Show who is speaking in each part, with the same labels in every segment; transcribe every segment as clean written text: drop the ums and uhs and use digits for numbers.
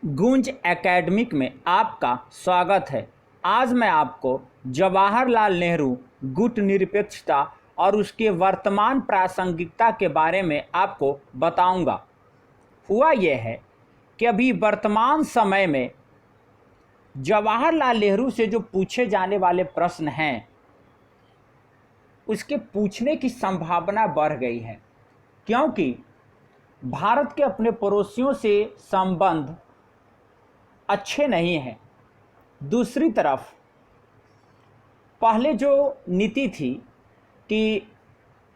Speaker 1: गूंज एकेडमिक में आपका स्वागत है। आज मैं आपको जवाहरलाल नेहरू गुट निरपेक्षता और उसके वर्तमान प्रासंगिकता के बारे में आपको बताऊंगा। हुआ यह है कि अभी वर्तमान समय में जवाहरलाल नेहरू से जो पूछे जाने वाले प्रश्न हैं उसके पूछने की संभावना बढ़ गई है, क्योंकि भारत के अपने पड़ोसियों से संबंध अच्छे नहीं हैं। दूसरी तरफ पहले जो नीति थी कि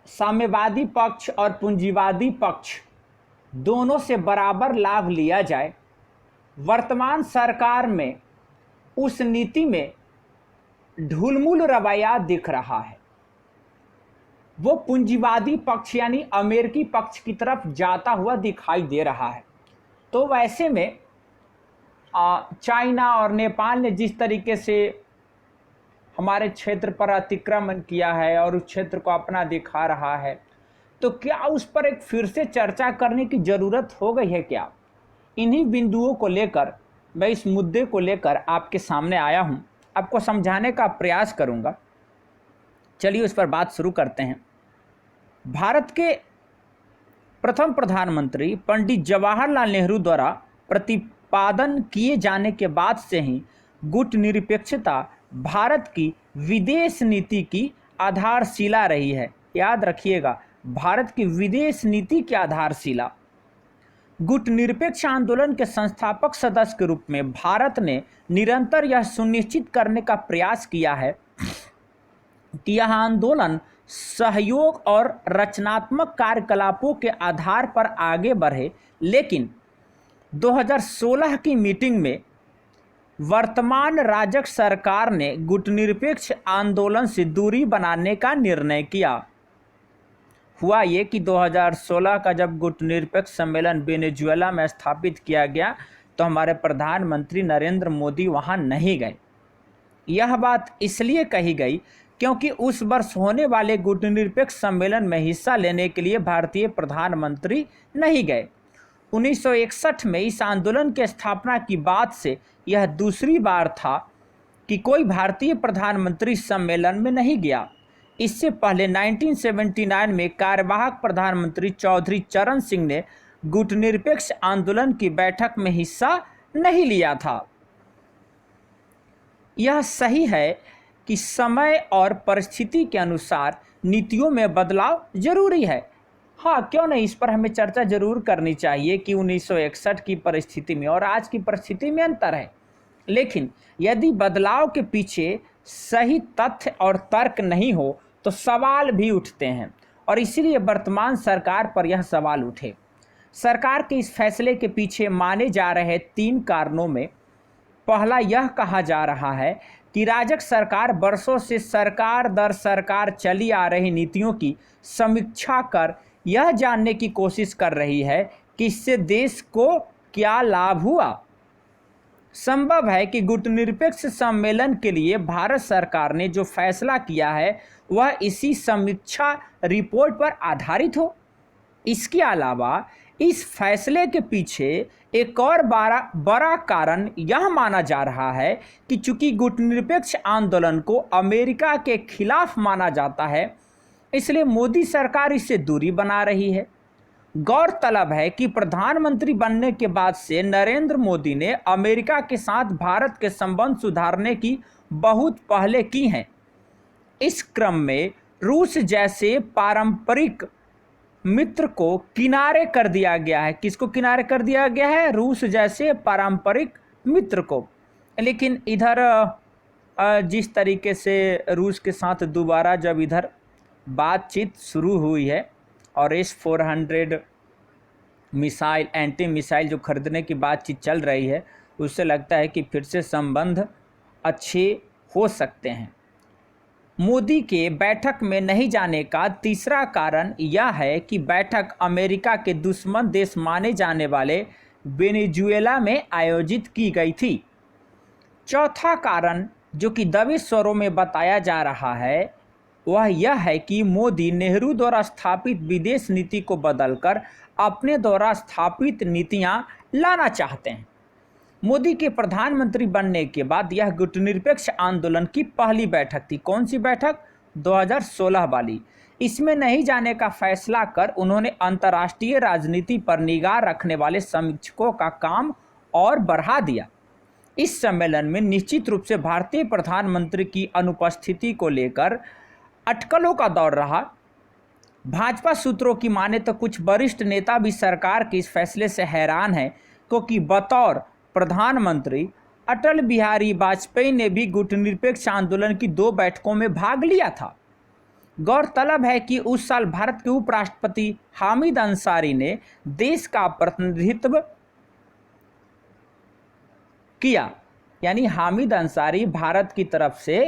Speaker 1: साम्यवादी पक्ष और पूंजीवादी पक्ष दोनों से बराबर लाभ लिया जाए, वर्तमान सरकार में उस नीति में ढुलमुल रवैया दिख रहा है। वो पूंजीवादी पक्ष यानी अमेरिकी पक्ष की तरफ जाता हुआ दिखाई दे रहा है। तो वैसे में चाइना और नेपाल ने जिस तरीके से हमारे क्षेत्र पर अतिक्रमण किया है और उस क्षेत्र को अपना दिखा रहा है, तो क्या उस पर एक फिर से चर्चा करने की ज़रूरत हो गई है क्या? इन्हीं बिंदुओं को लेकर मैं इस मुद्दे को लेकर आपके सामने आया हूं, आपको समझाने का प्रयास करूंगा। चलिए उस पर बात शुरू करते हैं। भारत के प्रथम प्रधानमंत्री पंडित जवाहरलाल नेहरू द्वारा प्रतिपादन किए जाने के बाद से ही गुट निरपेक्षता भारत की विदेश नीति की आधारशिला रही है। याद रखिएगा, भारत की विदेश नीति की आधारशिला। गुट निरपेक्ष आंदोलन के संस्थापक सदस्य के रूप में भारत ने निरंतर यह सुनिश्चित करने का प्रयास किया है कि यह आंदोलन सहयोग और रचनात्मक कार्यकलापों के आधार पर आगे बढ़े, लेकिन 2016 की मीटिंग में वर्तमान राजग सरकार ने गुटनिरपेक्ष आंदोलन से दूरी बनाने का निर्णय किया। हुआ ये कि 2016 का जब गुटनिरपेक्ष सम्मेलन वेनेजुएला में स्थापित किया गया तो हमारे प्रधानमंत्री नरेंद्र मोदी वहां नहीं गए। यह बात इसलिए कही गई क्योंकि उस वर्ष होने वाले गुटनिरपेक्ष सम्मेलन में हिस्सा लेने के लिए भारतीय प्रधानमंत्री नहीं गए। 1961 में इस आंदोलन की स्थापना की बाद से यह दूसरी बार था कि कोई भारतीय प्रधानमंत्री सम्मेलन में नहीं गया। इससे पहले 1979 में कार्यवाहक प्रधानमंत्री चौधरी चरण सिंह ने गुटनिरपेक्ष आंदोलन की बैठक में हिस्सा नहीं लिया था। यह सही है कि समय और परिस्थिति के अनुसार नीतियों में बदलाव जरूरी है। हाँ, क्यों नहीं, इस पर हमें चर्चा जरूर करनी चाहिए कि 1961 की परिस्थिति में और आज की परिस्थिति में अंतर है। लेकिन यदि बदलाव के पीछे सही तथ्य और तर्क नहीं हो तो सवाल भी उठते हैं, और इसीलिए वर्तमान सरकार पर यह सवाल उठे। सरकार के इस फैसले के पीछे माने जा रहे 3 कारणों में पहला यह कहा जा रहा है कि राजग सरकार वर्षों से सरकार दर सरकार चली आ रही नीतियों की समीक्षा कर यह जानने की कोशिश कर रही है कि इससे देश को क्या लाभ हुआ। संभव है कि गुटनिरपेक्ष सम्मेलन के लिए भारत सरकार ने जो फैसला किया है वह इसी समीक्षा रिपोर्ट पर आधारित हो। इसके अलावा इस फैसले के पीछे एक और बड़ा कारण यह माना जा रहा है कि चूंकि गुटनिरपेक्ष आंदोलन को अमेरिका के खिलाफ माना जाता है, इसलिए मोदी सरकार इससे दूरी बना रही है। गौरतलब है कि प्रधानमंत्री बनने के बाद से नरेंद्र मोदी ने अमेरिका के साथ भारत के संबंध सुधारने की बहुत पहले की हैं। इस क्रम में रूस जैसे पारंपरिक मित्र को किनारे कर दिया गया है। किसको किनारे कर दिया गया है? रूस जैसे पारंपरिक मित्र को। लेकिन इधर जिस तरीके से रूस के साथ दोबारा जब इधर बातचीत शुरू हुई है और S-400 मिसाइल, एंटी मिसाइल जो खरीदने की बातचीत चल रही है, उससे लगता है कि फिर से संबंध अच्छे हो सकते हैं। मोदी के बैठक में नहीं जाने का तीसरा कारण यह है कि बैठक अमेरिका के दुश्मन देश माने जाने वाले वेनेजुएला में आयोजित की गई थी। चौथा कारण जो कि दबे स्वरों में बताया जा रहा है वह यह है कि मोदी नेहरू द्वारा स्थापित विदेश नीति को बदलकर अपने द्वारा स्थापित नीतियां लाना चाहते हैं। मोदी के प्रधानमंत्री बनने के बाद यह गुटनिरपेक्ष आंदोलन की पहली बैठक थी। कौन सी बैठक? 2016 वाली। इसमें नहीं जाने का फैसला कर उन्होंने अंतर्राष्ट्रीय राजनीति पर निगाह रखने वाले समीक्षकों का काम और बढ़ा दिया। इस सम्मेलन में निश्चित रूप से भारतीय प्रधानमंत्री की अनुपस्थिति को लेकर अटकलों का दौर रहा। भाजपा सूत्रों की माने तो कुछ वरिष्ठ नेता भी सरकार के इस फैसले से हैरान हैं, क्योंकि बतौर प्रधानमंत्री अटल बिहारी वाजपेयी ने भी गुटनिरपेक्ष आंदोलन की 2 बैठकों में भाग लिया था। गौरतलब है कि उस साल भारत के उपराष्ट्रपति हामिद अंसारी ने देश का प्रतिनिधित्व किया, यानी हामिद अंसारी भारत की तरफ से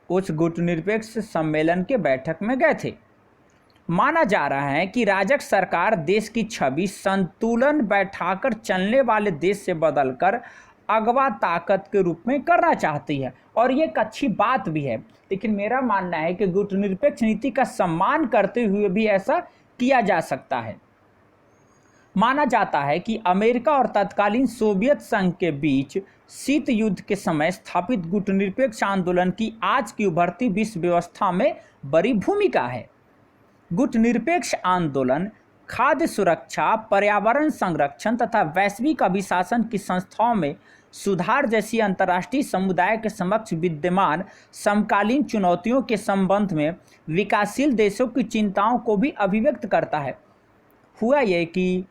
Speaker 1: उस गुटनिरपेक्ष सम्मेलन के बैठक में गए थे। माना जा रहा है कि राजग सरकार देश की छवि संतुलन बैठाकर चलने वाले देश से बदलकर अगवा ताकत के रूप में करना चाहती है, और ये एक अच्छी बात भी है। लेकिन मेरा मानना है कि गुटनिरपेक्ष नीति का सम्मान करते हुए भी ऐसा किया जा सकता है। माना जाता है कि अमेरिका और तत्कालीन सोवियत संघ के बीच शीत युद्ध के समय स्थापित गुटनिरपेक्ष आंदोलन की आज की उभरती विश्व व्यवस्था में बड़ी भूमिका है। गुटनिरपेक्ष आंदोलन खाद्य सुरक्षा, पर्यावरण संरक्षण तथा वैश्विक अभिशासन की संस्थाओं में सुधार जैसी अंतर्राष्ट्रीय समुदाय के समक्ष विद्यमान समकालीन चुनौतियों के संबंध में विकासशील देशों की चिंताओं को भी अभिव्यक्त करता है। हुआ ये कि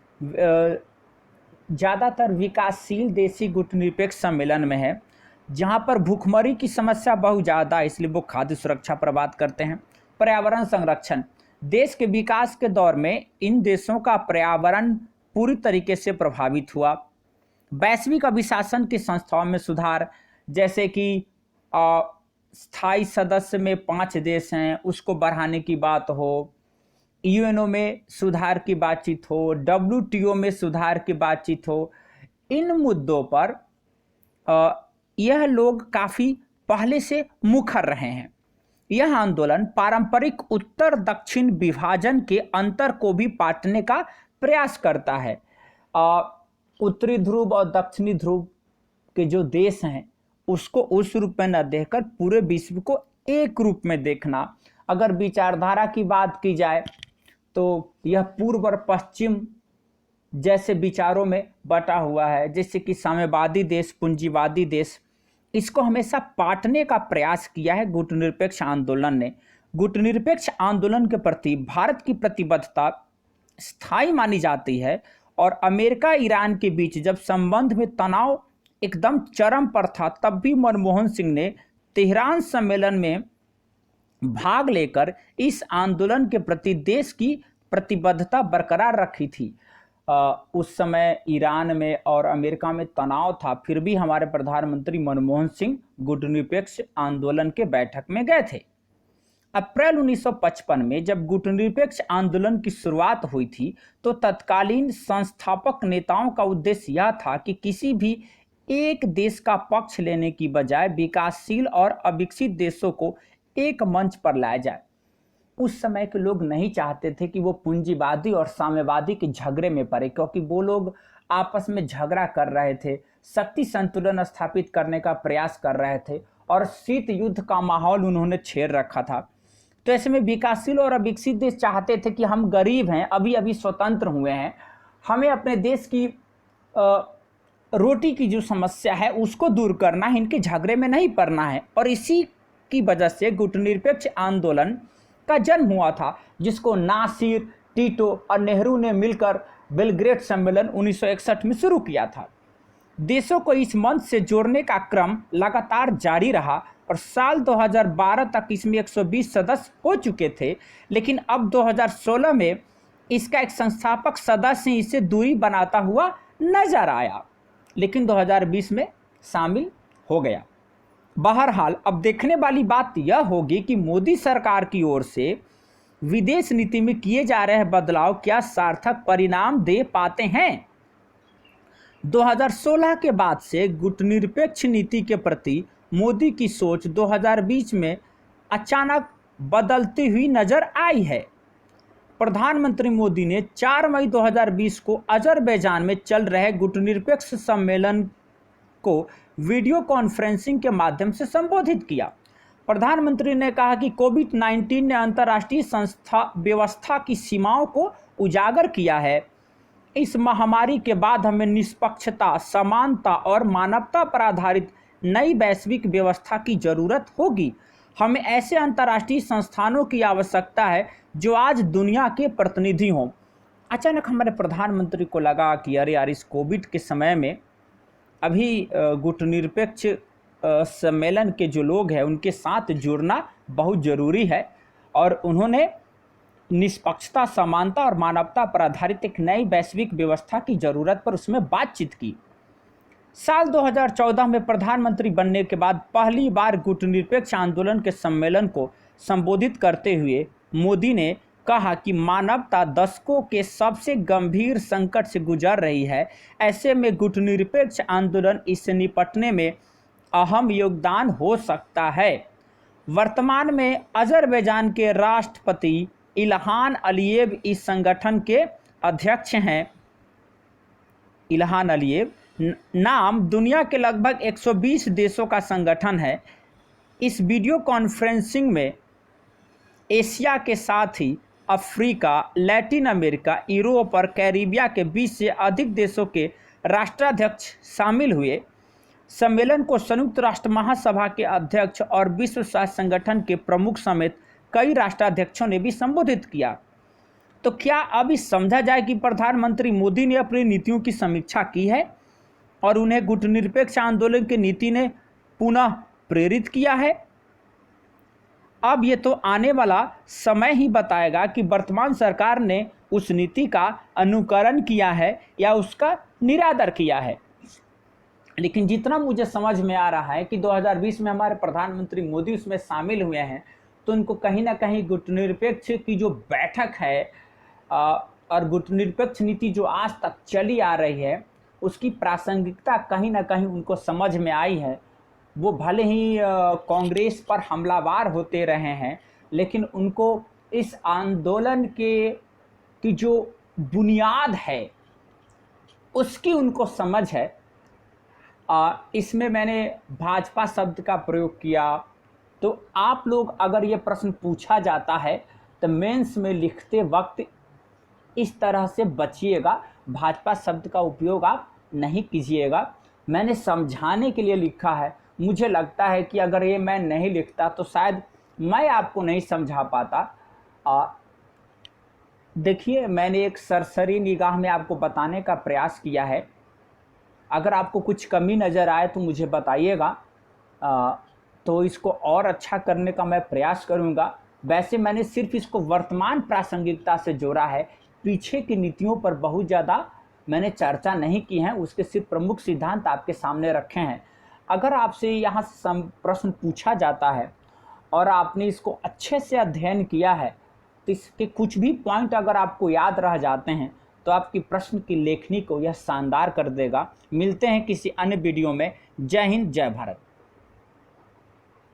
Speaker 1: ज़्यादातर विकासशील देशी गुटनिरपेक्ष सम्मेलन में है, जहाँ पर भूखमरी की समस्या बहुत ज़्यादा है, इसलिए वो खाद्य सुरक्षा पर बात करते हैं। पर्यावरण संरक्षण, देश के विकास के दौर में इन देशों का पर्यावरण पूरी तरीके से प्रभावित हुआ। वैश्विक अभिशासन की संस्थाओं में सुधार, जैसे कि स्थायी सदस्य में 5 देश हैं, उसको बढ़ाने की बात हो, यूएनओ में सुधार की बातचीत हो, डब्ल्यूटीओ में सुधार की बातचीत हो, इन मुद्दों पर यह लोग काफ़ी पहले से मुखर रहे हैं। यह आंदोलन पारंपरिक उत्तर दक्षिण विभाजन के अंतर को भी पाटने का प्रयास करता है। उत्तरी ध्रुव और दक्षिणी ध्रुव के जो देश हैं उसको उस रूप में न देखकर पूरे विश्व को एक रूप में देखना। अगर विचारधारा की बात की जाए तो यह पूर्व और पश्चिम जैसे विचारों में बटा हुआ है, जैसे कि साम्यवादी देश, पूंजीवादी देश, इसको हमेशा पाटने का प्रयास किया है गुटनिरपेक्ष आंदोलन ने। गुटनिरपेक्ष आंदोलन के प्रति भारत की प्रतिबद्धता स्थायी मानी जाती है, और अमेरिका ईरान के बीच जब संबंध में तनाव एकदम चरम पर था, तब भी मनमोहन सिंह ने तेहरान सम्मेलन में भाग लेकर इस आंदोलन के प्रति देश की प्रतिबद्धता बरकरार रखी थी। उस समय ईरान में और अमेरिका में तनाव था, फिर भी हमारे प्रधानमंत्री मनमोहन सिंह गुटनिरपेक्ष आंदोलन के बैठक में गए थे। अप्रैल 1955 में जब गुटनिरपेक्ष आंदोलन की शुरुआत हुई थी, तो तत्कालीन संस्थापक नेताओं का उद्देश्य यह था कि किसी भी एक देश का पक्ष लेने की बजाय विकासशील और अविकसित देशों को एक मंच पर लाया जाए। उस समय के लोग नहीं चाहते थे कि वो पूंजीवादी और साम्यवादी के झगड़े में पड़े, क्योंकि वो लोग आपस में झगड़ा कर रहे थे, शक्ति संतुलन स्थापित करने का प्रयास कर रहे थे, और शीत युद्ध का माहौल उन्होंने छेड़ रखा था। तो ऐसे में विकासशील और अविकसित देश चाहते थे कि हम गरीब हैं, अभी अभी स्वतंत्र हुए हैं, हमें अपने देश की रोटी की जो समस्या है उसको दूर करना है, इनके झगड़े में नहीं पड़ना है। और इसी की वजह से गुटनिरपेक्ष आंदोलन का जन्म हुआ था, जिसको नासिर, टीटो और नेहरू ने मिलकर बेलग्रेड सम्मेलन 1961 में शुरू किया था। देशों को इस मंच से जोड़ने का क्रम लगातार जारी रहा, और साल 2012 तक इसमें 120 सदस्य हो चुके थे। लेकिन अब 2016 में इसका एक संस्थापक सदस्य इसे दूरी बनाता हुआ नजर आया, लेकिन 2020 में शामिल हो गया। बहरहाल अब देखने वाली बात यह होगी कि मोदी सरकार की ओर से विदेश नीति में किए जा रहे बदलाव क्या सार्थक परिणाम दे पाते हैं। 2016 के बाद से गुटनिरपेक्ष नीति के प्रति मोदी की सोच 2020 में अचानक बदलती हुई नजर आई है। प्रधानमंत्री मोदी ने 4 मई 2020 को अजरबैजान में चल रहे गुटनिरपेक्ष सम्मेलन को वीडियो कॉन्फ्रेंसिंग के माध्यम से संबोधित किया। प्रधानमंत्री ने कहा कि कोविड-19 ने अंतर्राष्ट्रीय व्यवस्था की सीमाओं को उजागर किया है। इस महामारी के बाद हमें निष्पक्षता, समानता और मानवता पर आधारित नई वैश्विक व्यवस्था की जरूरत होगी। हमें ऐसे अंतर्राष्ट्रीय संस्थानों की आवश्यकता है जो आज दुनिया के प्रतिनिधि हों। अचानक हमारे प्रधानमंत्री को लगा कि अरे यार, इस कोविड के समय में अभी गुटनिरपेक्ष सम्मेलन के जो लोग हैं उनके साथ जुड़ना बहुत ज़रूरी है, और उन्होंने निष्पक्षता, समानता और मानवता पर आधारित एक नई वैश्विक व्यवस्था की ज़रूरत पर उसमें बातचीत की। साल 2014 में प्रधानमंत्री बनने के बाद पहली बार गुटनिरपेक्ष आंदोलन के सम्मेलन को संबोधित करते हुए मोदी ने कहा कि मानवता दशकों के सबसे गंभीर संकट से गुजर रही है। ऐसे में गुटनिरपेक्ष आंदोलन इससे निपटने में अहम योगदान हो सकता है। वर्तमान में अजरबैजान के राष्ट्रपति इल्हान अलीयेव इस संगठन के अध्यक्ष हैं। इल्हान अलीयेव नाम दुनिया के लगभग 120 देशों का संगठन है। इस वीडियो कॉन्फ्रेंसिंग में एशिया के साथ ही अफ्रीका, लैटिन अमेरिका, यूरोप और कैरिबिया के 20 से अधिक देशों के राष्ट्राध्यक्ष शामिल हुए। सम्मेलन को संयुक्त राष्ट्र महासभा के अध्यक्ष और विश्व स्वास्थ्य संगठन के प्रमुख समेत कई राष्ट्राध्यक्षों ने भी संबोधित किया। तो क्या अब इस समझा जाए कि प्रधानमंत्री मोदी ने अपनी नीतियों की समीक्षा की है और उन्हें गुटनिरपेक्ष आंदोलन की नीति ने पुनः प्रेरित किया है? अब ये तो आने वाला समय ही बताएगा कि वर्तमान सरकार ने उस नीति का अनुकरण किया है या उसका निरादर किया है। लेकिन जितना मुझे समझ में आ रहा है कि 2020 में हमारे प्रधानमंत्री मोदी उसमें शामिल हुए हैं, तो उनको कहीं ना कहीं गुटनिरपेक्ष की जो बैठक है और गुटनिरपेक्ष नीति जो आज तक चली आ रही है उसकी प्रासंगिकता कहीं ना कहीं उनको समझ में आई है। वो भले ही कांग्रेस पर हमलावर होते रहे हैं, लेकिन उनको इस आंदोलन की जो बुनियाद है उसकी उनको समझ है। इसमें मैंने भाजपा शब्द का प्रयोग किया। तो आप लोग अगर ये प्रश्न पूछा जाता है तो मेंस में लिखते वक्त इस तरह से बचिएगा, भाजपा शब्द का उपयोग आप नहीं कीजिएगा। मैंने समझाने के लिए लिखा है। मुझे लगता है कि अगर ये मैं नहीं लिखता तो शायद मैं आपको नहीं समझा पाता। देखिए, मैंने एक सरसरी निगाह में आपको बताने का प्रयास किया है। अगर आपको कुछ कमी नज़र आए तो मुझे बताइएगा, तो इसको और अच्छा करने का मैं प्रयास करूंगा। वैसे मैंने सिर्फ इसको वर्तमान प्रासंगिकता से जोड़ा है, पीछे की नीतियों पर बहुत ज़्यादा मैंने चर्चा नहीं की है, उसके सिर्फ प्रमुख सिद्धांत आपके सामने रखे हैं। अगर आपसे यहाँ प्रश्न पूछा जाता है और आपने इसको अच्छे से अध्ययन किया है तो इसके कुछ भी पॉइंट अगर आपको याद रह जाते हैं तो आपकी प्रश्न की लेखनी को यह शानदार कर देगा। मिलते हैं किसी अन्य वीडियो में। जय हिंद, जय भारत।